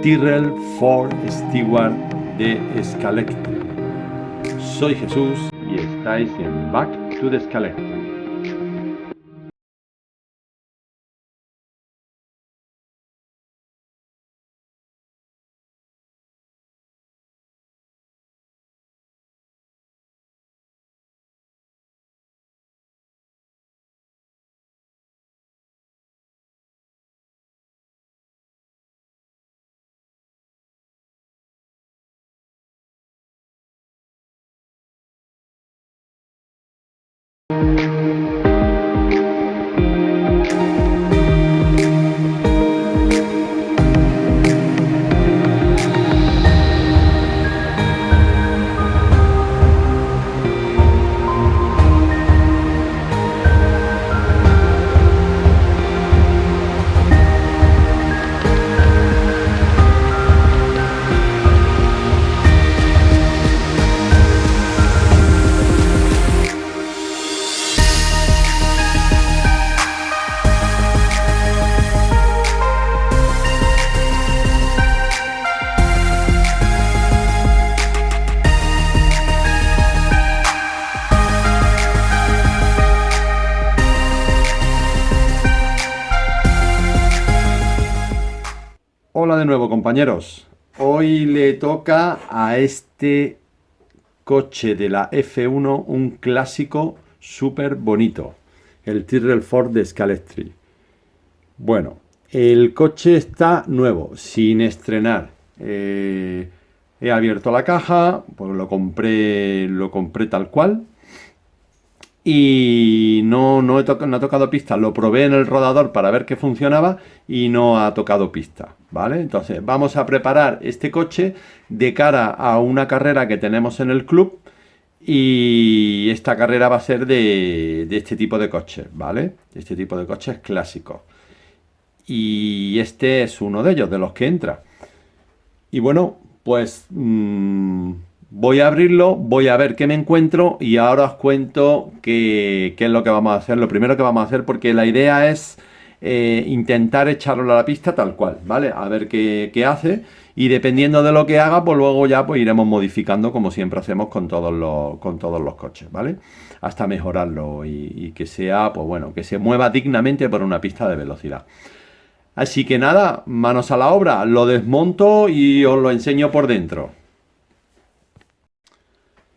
Tyrrell Ford Stewart de Scalextric. Soy Jesús y estáis en Back to the Scalextric. Hola de nuevo, compañeros. Hoy le toca a este coche de la F1 un clásico súper bonito, el Tyrrell Ford de Scalextric. Bueno, el coche está nuevo, sin estrenar. He abierto la caja, pues lo compré tal cual. Y no ha tocado pista. Lo probé en el rodador para ver que funcionaba y no ha tocado pista, ¿vale? Entonces vamos a preparar este coche de cara a una carrera que tenemos en el club, y esta carrera va a ser de este tipo de coches, ¿vale? Este tipo de coches clásicos. Y este es uno de ellos, de los que entra. Y bueno, pues voy a abrirlo, voy a ver qué me encuentro y ahora os cuento qué es lo que vamos a hacer. Lo primero que vamos a hacer, porque la idea es intentar echarlo a la pista tal cual, ¿vale? A ver qué hace, y dependiendo de lo que haga, pues luego ya pues iremos modificando como siempre hacemos con todos los coches, ¿vale? Hasta mejorarlo y que sea, pues bueno, que se mueva dignamente por una pista de velocidad. Así que nada, manos a la obra, lo desmonto y os lo enseño por dentro.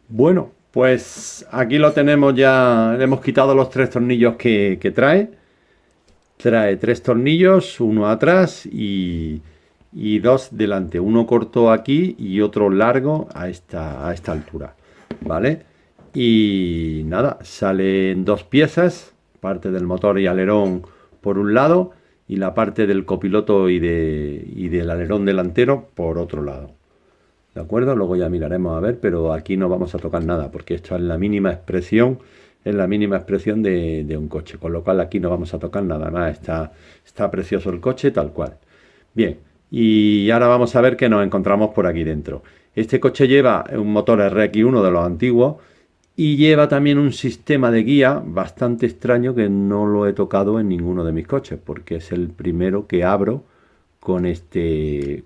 Bueno, pues aquí lo tenemos ya, le hemos quitado los 3 tornillos que trae. Trae 3 tornillos, uno atrás y 2 delante. Uno corto aquí y otro largo a esta altura, ¿vale? Y nada, salen 2 piezas, parte del motor y alerón por un lado, y la parte del copiloto y del alerón delantero por otro lado. ¿De acuerdo? Luego ya miraremos a ver, pero aquí no vamos a tocar nada, porque esto es la mínima expresión, de un coche, con lo cual aquí no vamos a tocar nada más. Está precioso el coche tal cual. Bien, y ahora vamos a ver qué nos encontramos por aquí dentro. Este coche lleva un motor RX1 de los antiguos y lleva también un sistema de guía bastante extraño que no lo he tocado en ninguno de mis coches, porque es el primero que abro con este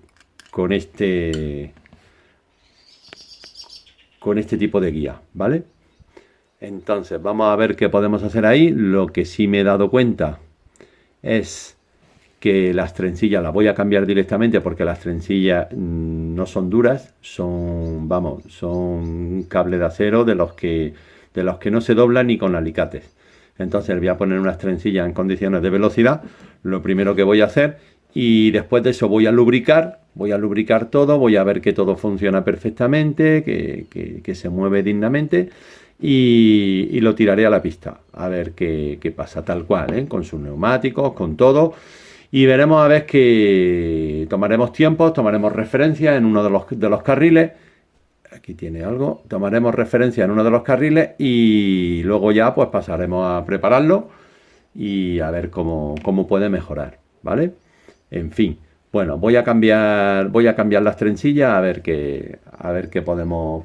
tipo de guía, ¿vale? Entonces vamos a ver qué podemos hacer ahí. Lo que sí me he dado cuenta es que las trencillas las voy a cambiar directamente, porque las trencillas no son duras, son un cable de acero de los que no se doblan ni con alicates. Entonces voy a poner unas trencillas en condiciones de velocidad, lo primero que voy a hacer, y después de eso voy a lubricar todo, voy a ver que todo funciona perfectamente, que se mueve dignamente, y lo tiraré a la pista a ver qué pasa tal cual, ¿eh? Con sus neumáticos, con todo. Y veremos a ver que tomaremos tiempos, tomaremos referencia en uno de los carriles. Aquí tiene algo. Tomaremos referencia en uno de los carriles y luego ya pues pasaremos a prepararlo y a ver cómo puede mejorar, ¿vale? En fin, bueno, voy a cambiar las trencillas a ver qué podemos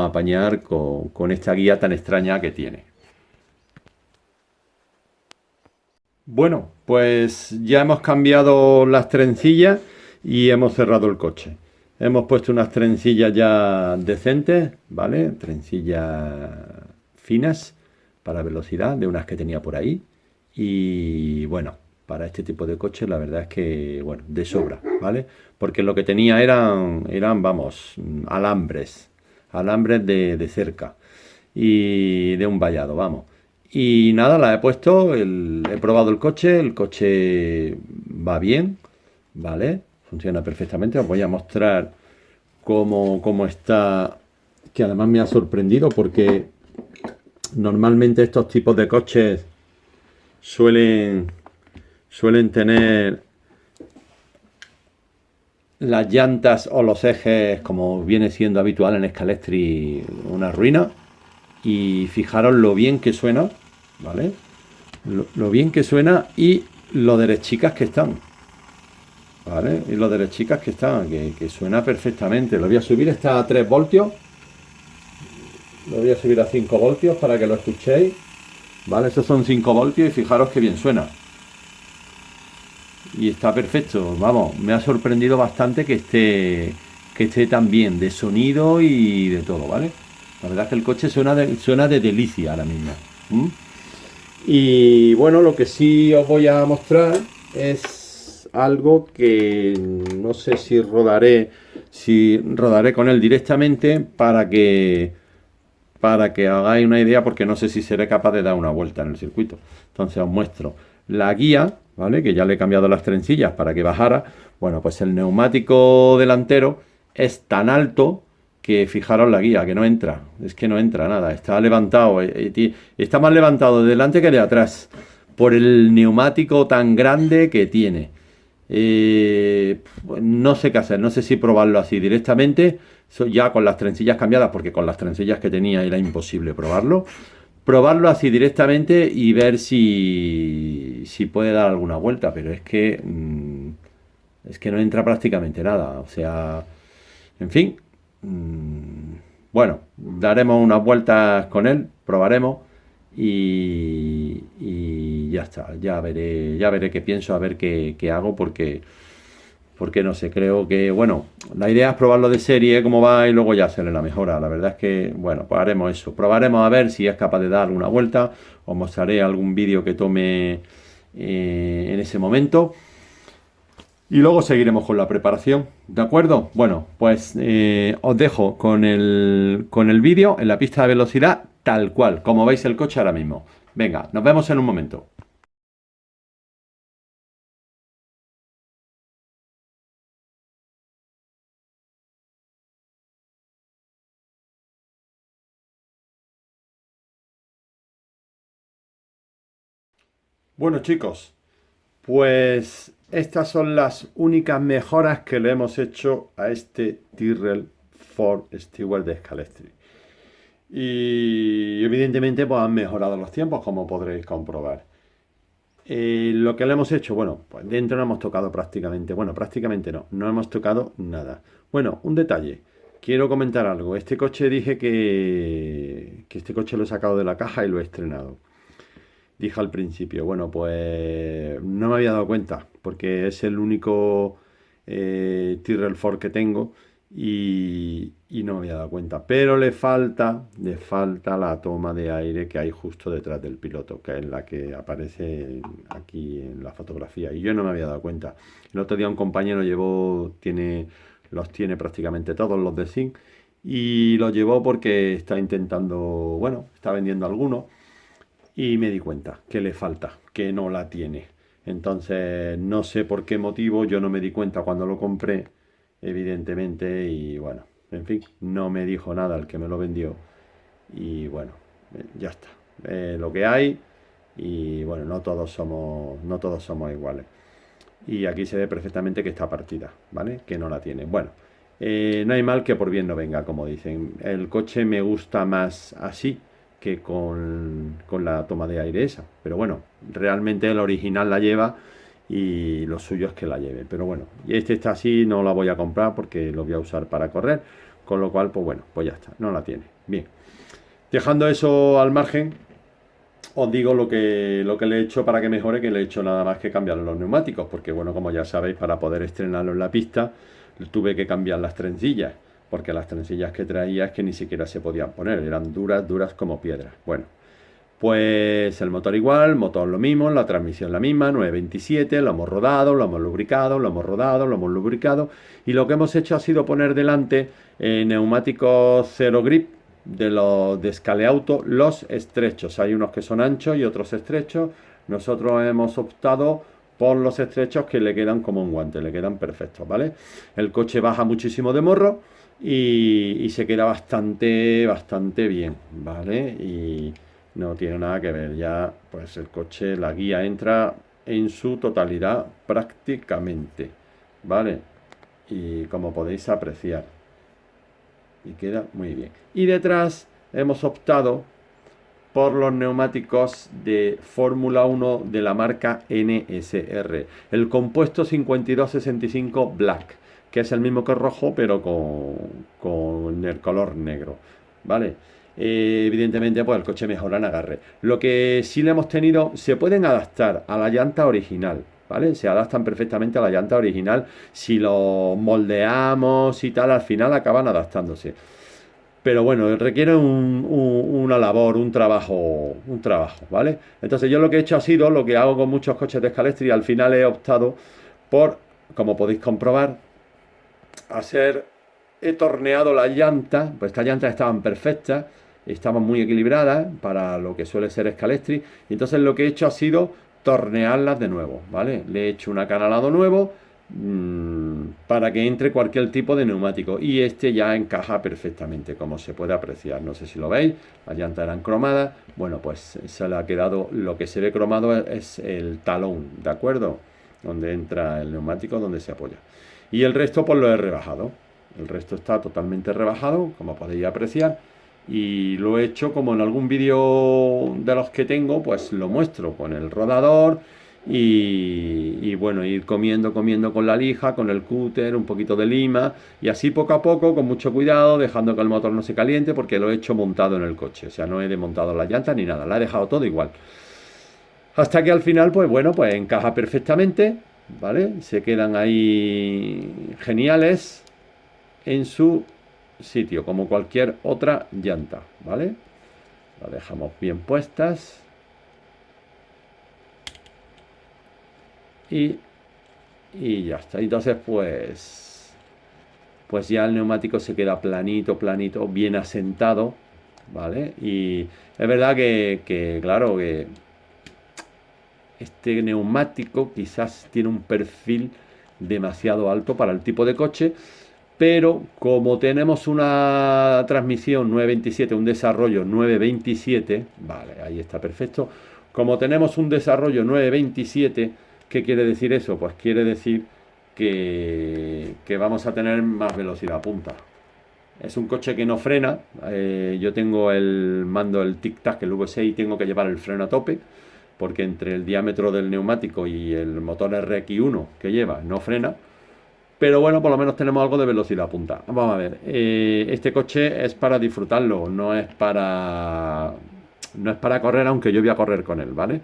apañar con esta guía tan extraña que tiene. Bueno, pues ya hemos cambiado las trencillas y hemos cerrado el coche. Hemos puesto unas trencillas ya decentes, ¿vale? Trencillas finas para velocidad, de unas que tenía por ahí. Y bueno, para este tipo de coches la verdad es que, bueno, de sobra, ¿vale? Porque lo que tenía vamos, alambres de cerca y de un vallado, vamos. Y nada, la he puesto, he probado el coche va bien, ¿vale? Funciona perfectamente. Os voy a mostrar cómo está, que además me ha sorprendido porque normalmente estos tipos de coches suelen, suelen tener las llantas o los ejes, como viene siendo habitual en Scalextric, una ruina. Y fijaros lo bien que suena, ¿vale? Lo bien que suena y lo derechicas que están, ¿vale? Y lo derechicas que están, que suena perfectamente. Lo voy a subir, está a 3 voltios. Lo voy a subir a 5 voltios para que lo escuchéis, ¿vale? Estos son 5 voltios y fijaros que bien suena. Y está perfecto, vamos, me ha sorprendido bastante que esté tan bien de sonido y de todo, ¿vale? La verdad es que el coche suena de delicia ahora mismo. ¿Mm? Y bueno, lo que sí os voy a mostrar es algo que no sé si rodaré con él directamente para que hagáis una idea, porque no sé si seré capaz de dar una vuelta en el circuito. Entonces os muestro la guía, ¿vale? Que ya le he cambiado las trencillas para que bajara. Bueno, pues el neumático delantero es tan alto que fijaros la guía, que no entra. Es que no entra nada. Está levantado. Está más levantado de delante que de atrás. Por el neumático tan grande que tiene. No sé qué hacer, no sé si probarlo así directamente, ya con las trencillas cambiadas, porque con las trencillas que tenía era imposible probarlo. Probarlo así directamente y ver si puede dar alguna vuelta, pero es que no entra prácticamente nada. O sea, en fin, bueno, daremos unas vueltas con él, probaremos y ya está. Ya veré qué pienso, a ver qué hago, porque no sé, creo que, bueno, la idea es probarlo de serie, cómo va, y luego ya hacerle la mejora. La verdad es que, bueno, pues haremos eso. Probaremos a ver si es capaz de dar alguna vuelta. Os mostraré algún vídeo que tome en ese momento. Y luego seguiremos con la preparación, ¿de acuerdo? Bueno, pues os dejo con el vídeo en la pista de velocidad tal cual, como veis el coche ahora mismo. Venga, nos vemos en un momento. Bueno, chicos, pues estas son las únicas mejoras que le hemos hecho a este Tyrrell Ford Stewart de Scalextric. Y evidentemente pues han mejorado los tiempos, como podréis comprobar. Lo que le hemos hecho, bueno, pues dentro no hemos tocado prácticamente, bueno, prácticamente no hemos tocado nada. Bueno, un detalle, quiero comentar algo. Este coche dije que este coche lo he sacado de la caja y lo he estrenado. Dije al principio, bueno, pues no me había dado cuenta, porque es el único Tyrrell Ford que tengo y no me había dado cuenta. Pero le falta la toma de aire que hay justo detrás del piloto, que es la que aparece aquí en la fotografía. Y yo no me había dado cuenta. El otro día un compañero los tiene prácticamente todos los de Zinc y los llevó porque está intentando, bueno, está vendiendo algunos y me di cuenta que le falta, que no la tiene. Entonces, no sé por qué motivo, yo no me di cuenta cuando lo compré, evidentemente, y bueno, en fin, no me dijo nada el que me lo vendió. Y bueno, ya está. Lo que hay, y bueno, no todos somos iguales. Y aquí se ve perfectamente que está partida, ¿vale? Que no la tiene. Bueno, no hay mal que por bien no venga, como dicen. El coche me gusta más así que con la toma de aire esa. Pero bueno, realmente el original la lleva y lo suyo es que la lleve. Pero bueno, y este está así, no la voy a comprar porque lo voy a usar para correr. Con lo cual, pues bueno, pues ya está, no la tiene. Bien, dejando eso al margen, os digo lo que le he hecho para que mejore, que le he hecho nada más que cambiar los neumáticos, porque bueno, como ya sabéis, para poder estrenarlo en la pista, tuve que cambiar las trencillas, porque las trencillas que traía es que ni siquiera se podían poner, eran duras, duras como piedras. Bueno, pues el motor igual, motor lo mismo, la transmisión la misma, 927, lo hemos rodado, lo hemos lubricado, lo hemos rodado, lo hemos lubricado, y lo que hemos hecho ha sido poner delante neumáticos cero grip de los de Scaleauto, los estrechos. Hay unos que son anchos y otros estrechos. Nosotros hemos optado por los estrechos, que le quedan como un guante, le quedan perfectos, ¿vale? El coche baja muchísimo de morro y se queda bastante, bastante bien, ¿vale? Y no tiene nada que ver. Ya, pues el coche, la guía entra en su totalidad prácticamente, ¿vale? Y como podéis apreciar, y queda muy bien. Y detrás hemos optado por los neumáticos de Fórmula 1 de la marca NSR, el compuesto 5265 Black, que es el mismo que el rojo, pero con el color negro, ¿vale? Evidentemente, pues el coche mejora en agarre. Lo que sí le hemos tenido, se pueden adaptar a la llanta original, ¿vale? Se adaptan perfectamente a la llanta original. Si lo moldeamos y tal, al final acaban adaptándose. Pero bueno, requiere una labor, un trabajo, ¿vale? Entonces yo lo que he hecho ha sido, lo que hago con muchos coches de Scalextric, al final he optado por, como podéis comprobar, hacer, he torneado las llantas, pues estas llantas estaban perfectas, estaban muy equilibradas para lo que suele ser Scalextric, y entonces lo que he hecho ha sido tornearlas de nuevo, ¿vale? Le he hecho un acanalado nuevo, para que entre cualquier tipo de neumático, y este ya encaja perfectamente, como se puede apreciar. No sé si lo veis, las llantas eran cromadas. Bueno, pues se le ha quedado, lo que se ve cromado es el talón, ¿de acuerdo? Donde entra el neumático, donde se apoya, y el resto pues lo he rebajado. El resto está totalmente rebajado, como podéis apreciar, y lo he hecho como en algún vídeo de los que tengo, pues lo muestro con el rodador y bueno, ir comiendo, comiendo con la lija, con el cúter, un poquito de lima, y así poco a poco, con mucho cuidado, dejando que el motor no se caliente, porque lo he hecho montado en el coche. O sea, no he desmontado la llanta ni nada, la he dejado todo igual. Hasta que al final, pues bueno, pues encaja perfectamente, ¿vale? Se quedan ahí geniales en su sitio, como cualquier otra llanta, ¿vale? La dejamos bien puestas y, y ya está. Entonces, pues ya el neumático se queda planito, planito, bien asentado, ¿vale? Y es verdad que claro, que este neumático quizás tiene un perfil demasiado alto para el tipo de coche, pero como tenemos una transmisión 927, un desarrollo 927, vale, ahí está perfecto. Como tenemos un desarrollo 927, ¿qué quiere decir eso? Pues quiere decir que vamos a tener más velocidad punta. Es un coche que no frena. Yo tengo el mando, el tic-tac, el V6, y tengo que llevar el freno a tope, porque entre el diámetro del neumático y el motor RX1 que lleva no frena. Pero bueno, por lo menos tenemos algo de velocidad punta. Vamos a ver, este coche es para disfrutarlo, no es para correr, aunque yo voy a correr con él, ¿vale?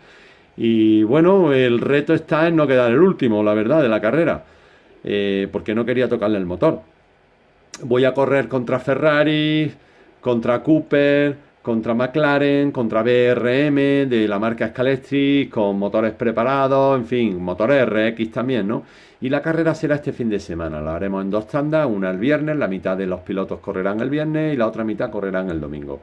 Y bueno, el reto está en no quedar el último, la verdad, de la carrera, porque no quería tocarle el motor. Voy a correr contra Ferrari, contra Cooper, contra McLaren, contra BRM de la marca Scalextric, con motores preparados, en fin, motores RX también, ¿no? Y la carrera será este fin de semana. La haremos en dos tandas, una el viernes, la mitad de los pilotos correrán el viernes y la otra mitad correrán el domingo.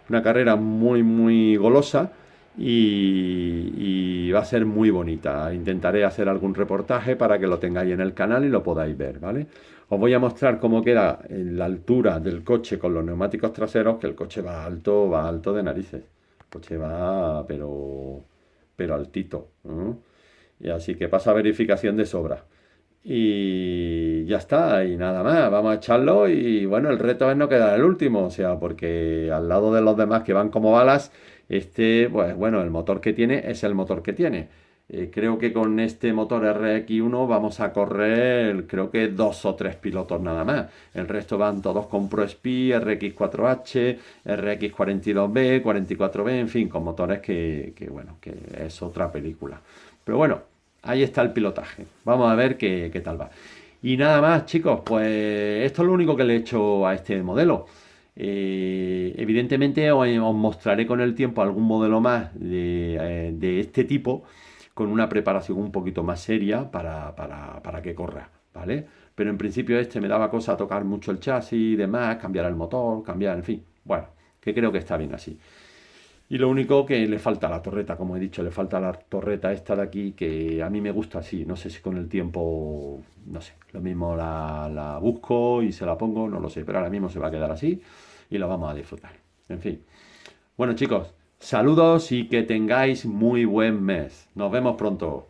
Una carrera muy, muy golosa, y va a ser muy bonita. Intentaré hacer algún reportaje para que lo tengáis en el canal y lo podáis ver, ¿vale? Os voy a mostrar cómo queda en la altura del coche con los neumáticos traseros, que el coche va alto de narices. El coche va, pero altito, ¿no? Y así que pasa verificación de sobra. Y ya está, y nada más, vamos a echarlo, y bueno, el reto es no quedar el último, o sea, porque al lado de los demás que van como balas, este, pues bueno, el motor que tiene es el motor que tiene. Creo que con este motor RX1 vamos a correr, creo que 2 o 3 pilotos nada más. El resto van todos con ProSpeed, RX4H, RX42B, 44B, en fin, con motores bueno, que es otra película. Pero bueno, ahí está el pilotaje. Vamos a ver qué tal va. Y nada más, chicos, pues esto es lo único que le he hecho a este modelo. Evidentemente os mostraré con el tiempo algún modelo más de este tipo con una preparación un poquito más seria para que corra, ¿vale? Pero en principio este me daba cosa tocar mucho el chasis y demás, cambiar el motor, cambiar, en fin. Bueno, que creo que está bien así. Y lo único que le falta la torreta, como he dicho, le falta la torreta esta de aquí, que a mí me gusta así. No sé si con el tiempo, no sé, lo mismo la busco y se la pongo, no lo sé, pero ahora mismo se va a quedar así y la vamos a disfrutar. En fin. Bueno, chicos, saludos y que tengáis muy buen mes. Nos vemos pronto.